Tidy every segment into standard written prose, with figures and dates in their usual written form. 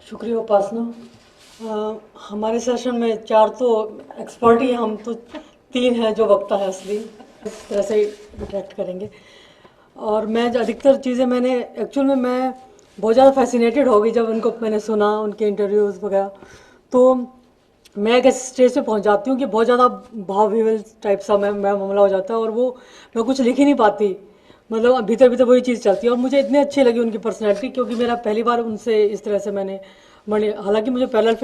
शुक्रिया उपासना। हमारे सेशन में 4 तो एक्सपर्ट ही हैं, हम तो 3 हैं जो वक्ता है असली। इस तरह से इंटरेक्ट करेंगे। और मैं जो अधिकतर चीज़ें मैंने एक्चुअल में मैं बहुत ज़्यादा फैसिनेटेड हो गई जब उनको मैंने सुना, उनके इंटरव्यूज़ वगैरह। तो मैं एक ऐसे स्टेज पे पहुंच जाती हूँ कि बहुत ज़्यादा भाव विवल टाइप सा मैं मामला हो जाता है और वो मैं कुछ लिख ही नहीं पाती। मतलब भीतर भीतर वही चीज़ चलती है। और मुझे इतनी अच्छी लगी उनकी पर्सनैलिटी, क्योंकि मेरा पहली बार उनसे इस तरह से मैंने हालांकि मुझे पैरेलल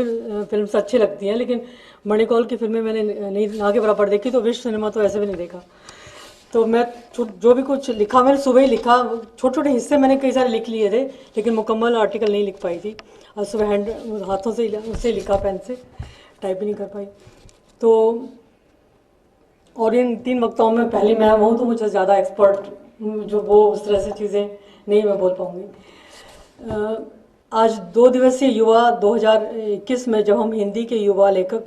फिल्म्स अच्छी लगती हैं, लेकिन मणिकौल की फिल्में मैंने नहीं ना के बराबर देखी, तो विश्व सिनेमा तो ऐसे भी नहीं देखा। तो मैं जो भी कुछ लिखा मैंने सुबह ही लिखा। छोटे छोटे हिस्से मैंने कई सारे लिख लिए थे, लेकिन मुकम्मल आर्टिकल नहीं लिख पाई थी। और सुबह हाथों से उससे लिखा, पेन से टाइप भी नहीं कर पाई। तो और इन 3 वक्ताओं में पहली मैं हूँ, तो मुझे ज़्यादा एक्सपर्ट जो वो उस तरह से चीज़ें नहीं मैं बोल पाऊँगी। आज 2 दिवसीय युवा 2021 में जब हम हिंदी के युवा लेखक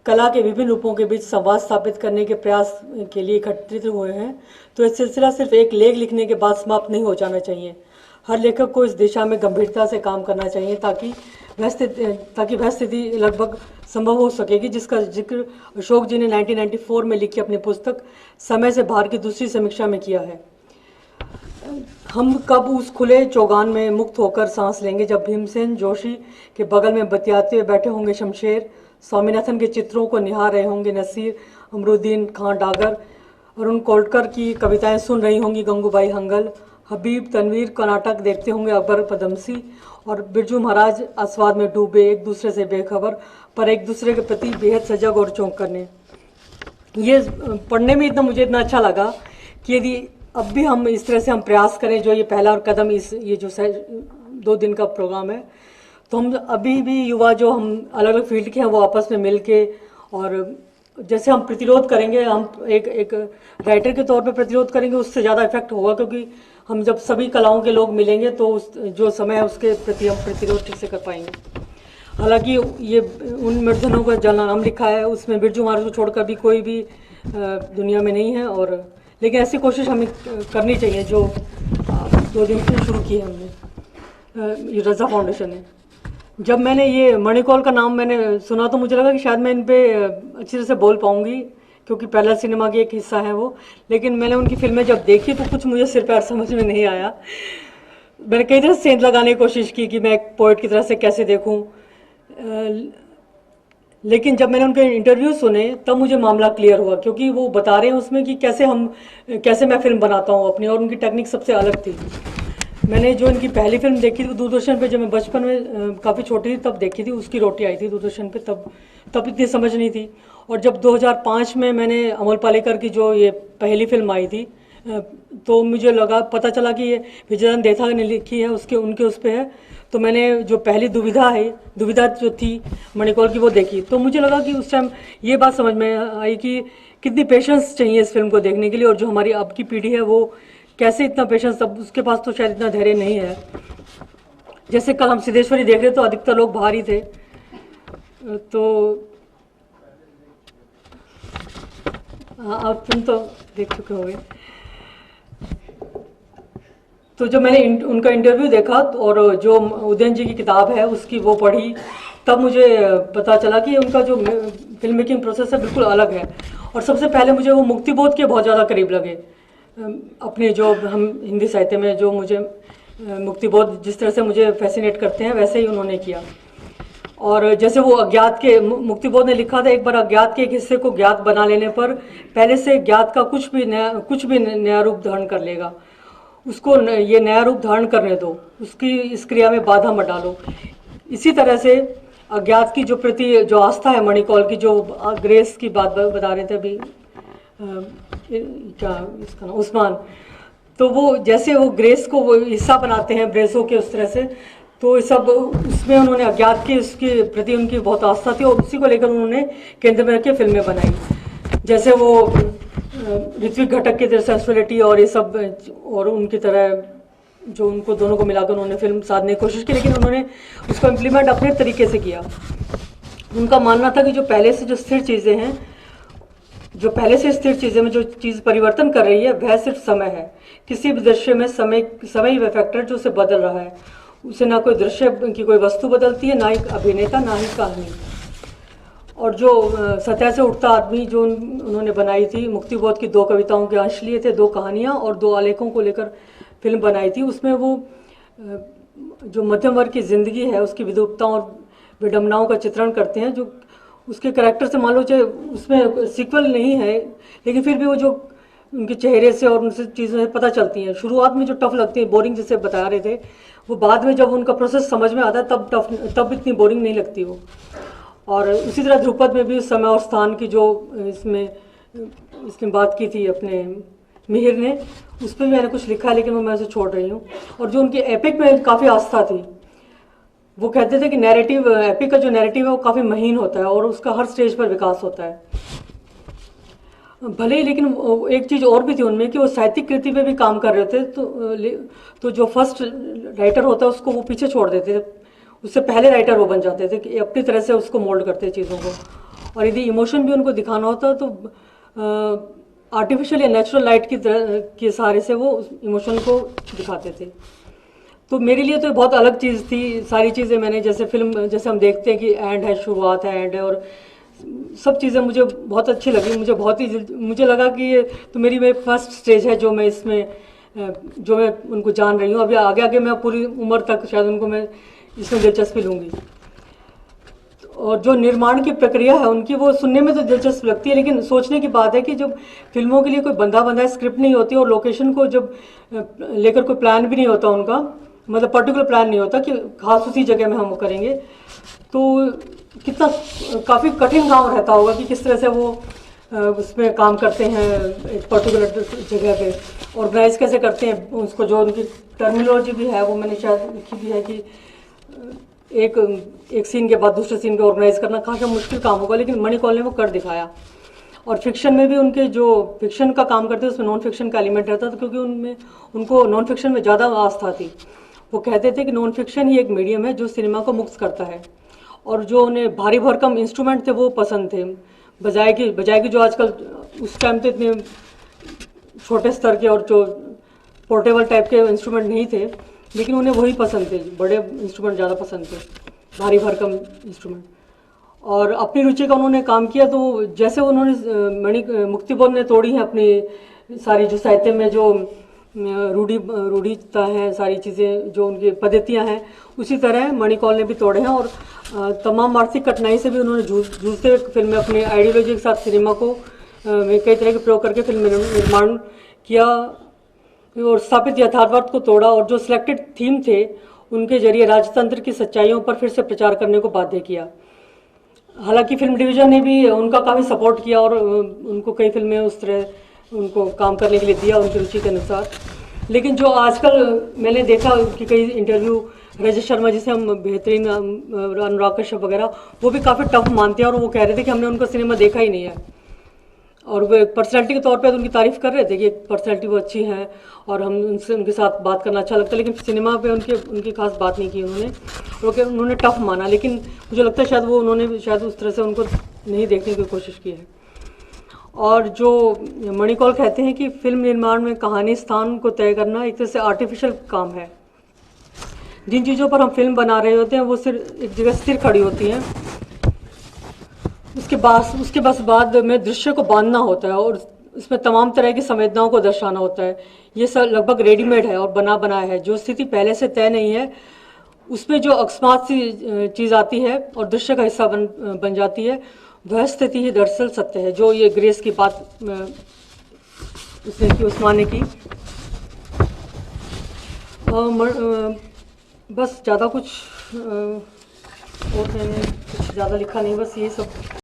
कला के विभिन्न रूपों के बीच संवाद स्थापित करने के प्रयास के लिए एकत्रित हुए हैं, तो यह सिलसिला सिर्फ एक लेख लिखने के बाद समाप्त नहीं हो जाना चाहिए। हर लेखक को इस दिशा में गंभीरता से काम करना चाहिए ताकि वह स्थिति लगभग संभव हो सकेगी जिसका जिक्र अशोक जी ने 1994 में लिखी अपनी पुस्तक समय से बाहर की दूसरी समीक्षा में किया है। हम कब उस खुले चौगान में मुक्त होकर सांस लेंगे जब भीमसेन जोशी के बगल में बतियाते हुए बैठे होंगे शमशेर, स्वामीनाथन के चित्रों को निहार रहे होंगे नसीर, अमरुद्दीन खां डागर, अरुण कोटकर की कविताएं सुन रही होंगी गंगूबाई हंगल, हबीब तनवीर का नाटक देखते होंगे अकबर पदमसी, और बिरजू महाराज आस्वाद में डूबे एक दूसरे से बेखबर पर एक दूसरे के प्रति बेहद सजग और चौंक करने। ये पढ़ने में मुझे इतना अच्छा लगा कि यदि अब भी हम इस तरह से हम प्रयास करें, जो ये पहला और कदम ये जो 2 दिन का प्रोग्राम है, तो हम अभी भी युवा जो हम अलग अलग फील्ड के हैं वो आपस में मिल के, और जैसे हम प्रतिरोध करेंगे, हम एक राइटर के तौर पे प्रतिरोध करेंगे, उससे ज़्यादा इफेक्ट होगा, क्योंकि हम जब सभी कलाओं के लोग मिलेंगे तो जो समय है उसके प्रति हम प्रतिरोध ठीक से कर पाएंगे। हालांकि ये उन निर्धनों का जहाँ नाम लिखा है उसमें बिरजू महाराज को छोड़कर भी कोई भी दुनिया में नहीं है, और लेकिन ऐसी कोशिश हमें करनी चाहिए जो 2 दिन से शुरू की है हमने, ये रज़ा फाउंडेशन ने। जब मैंने ये मणिकौल का नाम मैंने सुना तो मुझे लगा कि शायद मैं इन पर अच्छी तरह से बोल पाऊँगी, क्योंकि पहला सिनेमा की एक हिस्सा है वो। लेकिन मैंने उनकी फिल्में जब देखी तो कुछ मुझे सिर पैर समझ में नहीं आया। मैंने कई तरह से सेंध लगाने की कोशिश की कि मैं एक पोइट की तरह से कैसे देखूं, लेकिन जब मैंने उनके इंटरव्यू सुने तब मुझे मामला क्लियर हुआ, क्योंकि वो बता रहे हैं उसमें कि कैसे मैं फिल्म बनाता हूँ अपनी, और उनकी टेक्निक सबसे अलग थी। मैंने जो इनकी पहली फिल्म देखी थी दूरदर्शन पे, जब मैं बचपन में काफ़ी छोटी थी तब देखी थी, उसकी रोटी आई थी दूरदर्शन पे, तब इतनी समझ नहीं थी। और जब 2005 में मैंने अमोल पालेकर की जो ये पहली फिल्म आई थी, तो मुझे पता चला कि ये विजयन देथा ने लिखी है, उनके उस पर है। तो मैंने जो पहली दुविधा जो थी मणिकौल की वो देखी, तो मुझे लगा कि उस टाइम ये बात समझ में आई कि कितनी पेशेंस चाहिए इस फिल्म को देखने के लिए, और जो हमारी अब की पीढ़ी है वो कैसे इतना पेशेंस, तब उसके पास तो शायद इतना धैर्य नहीं है। जैसे कल हम सिद्धेश्वरी देख रहे तो अधिकतर लोग बाहर ही थे, तो आप फिल्म तो देख चुके होंगे। तो जब मैंने उनका इंटरव्यू देखा और जो उदयन जी की किताब है उसकी वो पढ़ी, तब मुझे पता चला कि उनका जो फिल्म मेकिंग प्रोसेस है बिल्कुल अलग है। और सबसे पहले मुझे वो मुक्तिबोध के बहुत ज़्यादा करीब लगे। अपने जो हम हिंदी साहित्य में जो मुझे मुक्तिबोध जिस तरह से मुझे फैसिनेट करते हैं वैसे ही उन्होंने किया। और जैसे वो अज्ञात के मुक्तिबोध ने लिखा था, एक बार अज्ञात के एक हिस्से को ज्ञात बना लेने पर पहले से ज्ञात का कुछ भी नया रूप धारण कर लेगा। उसको ये नया रूप धारण करने दो, उसकी इस क्रिया में बाधा मत डालो। इसी तरह से अज्ञात की जो प्रति जो आस्था है मणिकौल की, जो ग्रेस की बात बता रहे थे अभी, क्या इसका नाम उस्मान, तो वो जैसे वो ग्रेस को वो हिस्सा बनाते हैं ब्रेसों के, उस तरह से तो सब उसमें उन्होंने अज्ञात की उसके प्रति उनकी बहुत आस्था थी, और उसी को लेकर उन्होंने केंद्र में रख के फिल्में बनाई। जैसे वो ऋत्विक घटक की तरह सेंसुअलिटी और ये सब, और उनकी तरह जो उनको दोनों को मिलाकर उन्होंने फिल्म साधने की कोशिश की, लेकिन उन्होंने उसको इम्प्लीमेंट अपने तरीके से किया। उनका मानना था कि जो पहले से स्थिर चीज़ें में जो चीज़ परिवर्तन कर रही है वह सिर्फ समय है। किसी भी दृश्य में समय ही वह फैक्टर जो उसे बदल रहा है। उसे ना कोई दृश्य की कोई वस्तु बदलती है, ना ही अभिनेता, ना ही कहानी। और जो सतह से उठता आदमी जो उन्होंने बनाई थी, मुक्तिबोध की 2 कविताओं के अंश लिए थे, 2 कहानियाँ और 2 आलेखों को लेकर फिल्म बनाई थी। उसमें वो जो मध्यम वर्ग की ज़िंदगी है उसकी विद्रूपताओं और विडंबनाओं का चित्रण करते हैं, जो उसके करैक्टर से मान लो चाहे उसमें सीक्वल नहीं है, लेकिन फिर भी वो जो उनके चेहरे से और उनसे चीज़ें पता चलती हैं। शुरुआत में जो टफ लगती है, बोरिंग जिसे बता रहे थे, वो बाद में जब उनका प्रोसेस समझ में आता है तब इतनी बोरिंग नहीं लगती वो। और उसी तरह ध्रुपद में भी समय और स्थान की जो इसने बात की थी अपने मिहिर ने, उस पर मैंने कुछ लिखा है, लेकिन वो मैं उसे छोड़ रही हूँ। और जो उनके एपिक में काफ़ी आस्था थी, वो कहते थे कि नैरेटिव, एपिक का जो नैरेटिव है वो काफ़ी महीन होता है और उसका हर स्टेज पर विकास होता है भले ही। लेकिन एक चीज़ और भी थी उनमें कि वो साहित्यिक कृति पे भी काम कर रहे थे, तो जो फर्स्ट राइटर होता है उसको वो पीछे छोड़ देते थे, उससे पहले राइटर वो बन जाते थे कि अपनी तरह से उसको मोल्ड करते चीज़ों को। और यदि इमोशन भी उनको दिखाना होता तो आर्टिफिशियल या नेचुरल लाइट की तरह के सहारे से वो इमोशन को दिखाते थे। तो मेरे लिए तो बहुत अलग चीज़ थी। सारी चीज़ें मैंने, जैसे फिल्म जैसे हम देखते हैं कि एंड है, शुरुआत है, एंड है, और सब चीज़ें मुझे बहुत अच्छी लगी। मुझे लगा कि ये तो मेरी फर्स्ट स्टेज है जो मैं इसमें जो मैं उनको जान रही हूँ। अभी आगे आगे मैं पूरी उम्र तक शायद उनको मैं इसमें दिलचस्पी लूँगी। और जो निर्माण की प्रक्रिया है उनकी, वो सुनने में तो दिलचस्प लगती है, लेकिन सोचने की बात है कि जब फिल्मों के लिए कोई बंधा स्क्रिप्ट नहीं होती और लोकेशन को जब लेकर कोई प्लान भी नहीं होता उनका, मतलब पर्टिकुलर प्लान नहीं होता कि खास उसी जगह में हम वो करेंगे, तो कितना काफ़ी कठिन काम रहता होगा कि किस तरह से वो उसमें काम करते हैं, एक पर्टिकुलर जगह पे ऑर्गेनाइज कैसे करते हैं उसको। जो उनकी टर्मिनोलॉजी भी है वो मैंने शायद लिखी भी है कि एक सीन के बाद दूसरे सीन को ऑर्गेनाइज करना काफ़ी मुश्किल काम होगा, लेकिन मणिकौल ने वो कर दिखाया। और फिक्शन में भी उनके जो फिक्शन का काम करते हैं उसमें नॉन फिक्शन का एलिमेंट रहता था, क्योंकि उनको नॉन फिक्शन में ज़्यादा आस्था थी। वो कहते थे कि नॉन फिक्शन ही एक मीडियम है जो सिनेमा को मुक्त करता है। और जो उन्हें भारी भरकम इंस्ट्रूमेंट थे वो पसंद थे, बजाय की जो आजकल उस टाइम तो इतने छोटे स्तर के और जो पोर्टेबल टाइप के इंस्ट्रूमेंट नहीं थे, लेकिन उन्हें वही पसंद थे, बड़े इंस्ट्रूमेंट ज़्यादा पसंद थे, भारी भरकम इंस्ट्रूमेंट। और अपनी रुचि का उन्होंने काम किया। तो जैसे उन्होंने मुक्तिबोध ने तोड़ी है अपनी सारी जो साहित्य में जो रूढ़िता है, सारी चीज़ें जो उनकी पद्धतियाँ हैं, उसी तरह मणिकौल ने भी तोड़े हैं। और तमाम आर्थिक कठिनाई से भी उन्होंने जूझते हुए फिल्म में अपनी आइडियोलॉजी के साथ सिनेमा को में कई तरह के प्रयोग करके फिल्म निर्माण किया और स्थापित यथार्थवाद को तोड़ा। और जो सिलेक्टेड थीम थे उनके जरिए राजतंत्र की सच्चाइयों पर फिर से प्रचार करने को बाध्य किया। हालांकि फिल्म डिवीज़न ने भी उनका काफ़ी सपोर्ट किया और उनको कई फिल्में उस तरह उनको काम करने के लिए दिया उनकी रुचि के अनुसार। लेकिन जो आजकल मैंने देखा कि कई इंटरव्यू, रजत शर्मा जिसे हम बेहतरीन, अनुराग कश्यप वगैरह, वो भी काफ़ी टफ मानते हैं और वो कह रहे थे कि हमने उनका सिनेमा देखा ही नहीं है। और वो एक पर्सनैलिटी के तौर पे तो उनकी तारीफ़ कर रहे थे कि एक पर्सनैलिटी वो अच्छी है और हम उनके साथ बात करना अच्छा लगता है, लेकिन सिनेमा पे उनकी खास बात नहीं की उन्होंने। उन्होंने टफ माना, लेकिन मुझे लगता है शायद उन्होंने शायद उस तरह से उनको नहीं देखने की कोशिश की है। और जो मणिकौल कहते हैं कि फिल्म निर्माण में कहानी स्थान को तय करना एक तरह से आर्टिफिशियल काम है। जिन चीज़ों पर हम फिल्म बना रहे होते हैं वो सिर्फ एक जगह स्थिर खड़ी होती हैं, उसके बस बाद में दृश्य को बांधना होता है और इसमें तमाम तरह की संवेदनाओं को दर्शाना होता है। ये सब लगभग रेडीमेड है और बनाया है। जो स्थिति पहले से तय नहीं है उसमें जो अकस्मात सी चीज़ आती है और दृश्य का हिस्सा बन जाती है, वह स्थिति ही दरअसल सत्य है। जो ये ग्रेस की बात उसने की, उस्मान ने की। बस ज़्यादा कुछ और मैंने कुछ ज़्यादा लिखा नहीं, बस ये सब